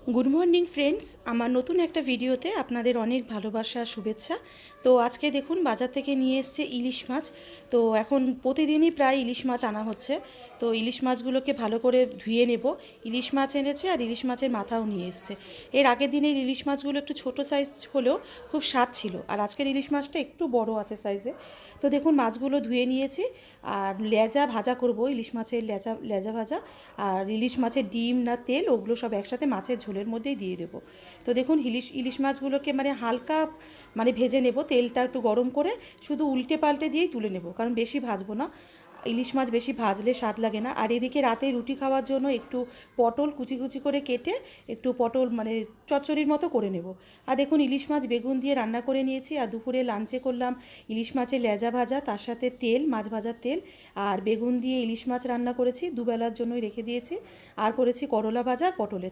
Good morning friends, আমার নতুন একটা ভিডিওতে আপনাদের অনেক ভালোবাসা শুভেচ্ছা। তো আজকে দেখুন বাজার থেকে নিয়ে এসছে ইলিশ মাছ। তো এখন প্রতিদিনই প্রায় ইলিশ মাছ আনা হচ্ছে। তো ইলিশ মাছগুলোকে ভালো করে ধুয়ে নেব। ইলিশ মাছ এনেছে আর ইলিশ মাছের মাথাও নিয়ে এসছে। এর আগের দিনের ইলিশ মাছগুলো একটু ছোট সাইজ হলেও খুব স্বাদ ছিল, আর আজকের ইলিশ মাছটা একটু বড় আছে সাইজে। তো দেখুন মাছগুলো ধুয়ে নিয়েছি, আর লেজা ভাজা করব, ইলিশ মাছের লেজা লেজা ভাজা। আর ইলিশ মাছের ডিম না তেল ওগুলো সব একসাথে মাছের ঝোলের মধ্যেই দিয়ে দেবো। তো দেখুন ইলিশ ইলিশ মাছগুলোকে হালকা ভেজে নেব, তেলটা একটু গরম করে শুধু উল্টে পাল্টে দিয়েই তুলে নেব, কারণ বেশি ভাজবো না। ইলিশ মাছ বেশি ভাজলে স্বাদ লাগে না। আর এদিকে রাতে রুটি খাওয়ার জন্য একটু পটল কুচি কুচি করে কেটে একটু পটল চচ্চড়ির মতো করে নেব। আর দেখুন ইলিশ মাছ বেগুন দিয়ে রান্না করে নিয়েছি। আর দুপুরে লাঞ্চে করলাম ইলিশ মাছের লেজা ভাজা, তার সাথে তেল, মাছ ভাজার তেল, আর বেগুন দিয়ে ইলিশ মাছ রান্না করেছি, দুবেলার জন্যই রেখে দিয়েছি। আর করেছি করলা ভাজা আর পটলের